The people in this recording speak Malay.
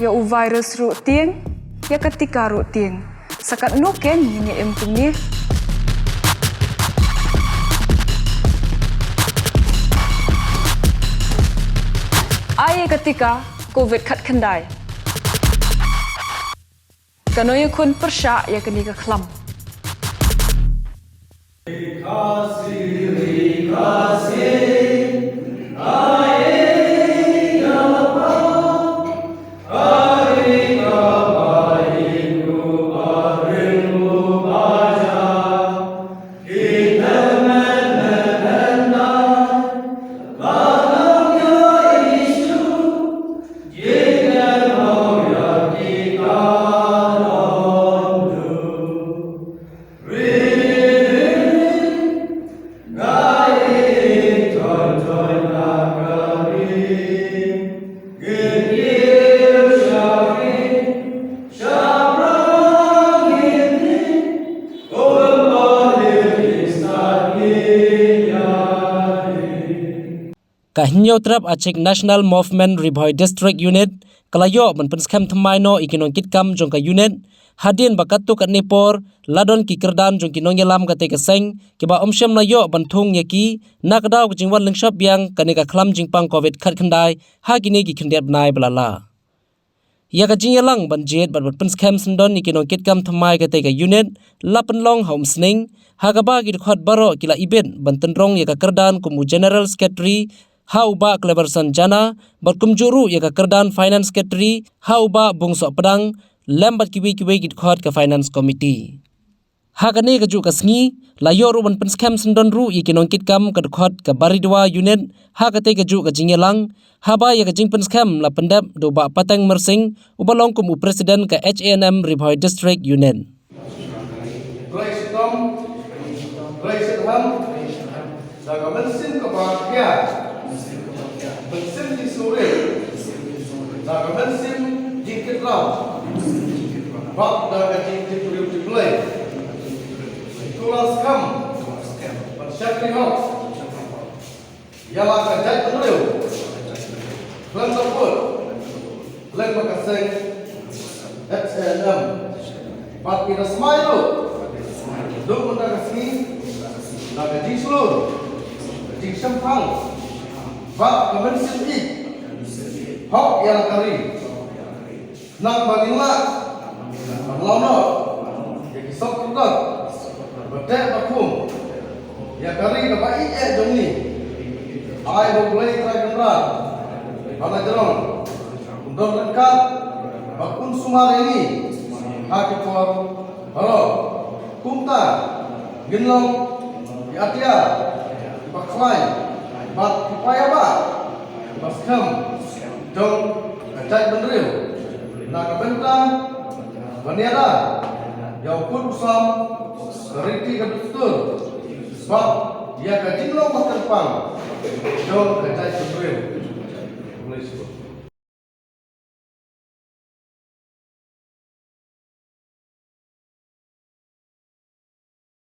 ya u virus ru tieng ya ketika ru tieng sakat nuken ini empuni ai ketika covid khat khandai kanoy kun persya ya keni ka khlam Kahinyo trap achik National Movement Ribhoi District Unit kalayo man penskam thmaino ikinon kitkam jongka unit hadin bakatu kat nepor ladon ki kerdan jong kinong yelam kate keseng kiba omshem na yo banthung yaki nakdaw jingwan lengshap yang kanika khlam jingpang covid khat khandai ha kini ki khndet nai blala ya ka jingyalang banjet bat penskam sendon ikinon kitkam thmai kate ka unit lapenlong homesning ha ka ba ki khot baro kila ibet bantenrong ya ka kerdan kumu general secretary Hauba Cleverson Jana berkumjuru ya ka kerdan finance secretary Hauba Bungso Pedang lembat kiwi-kiwi git khot ka finance committee ha kane ka ju ka sngi layo ru ban penskam sendon ru ikinong kitkam ka khot ka baridwa unit ha ka te ka ju ka jingyalang ha ba ya ka jing penskam la pendap do ba patang mersing ubalong kum president ka HNM Ribhoi district unit Bensin di sore, nak bensin jingkit lau, bak dah jingkit tujuh play, tulas kam, bersyakri hok, ialah kerja terlalu, pelan terput, pelan berkasih, HNM, bat kita smile, duk mendadak sini, nak gaji seluruh, gaji sempang. Bak kemensin ik hok yang kari nak bagila lono ya kisok kedot bedek bakum ya kari dapat ik dong ni ai boleh try kendra mana jerong untuk dekat bakun sumar ini hak for halo kumta ginlong ya atia baklai bat upaya ba baskam jong kajai benril na kabenta baniara yau pun usam seriti kebetul sebab dia kajinlong bakal pang jong kajai benril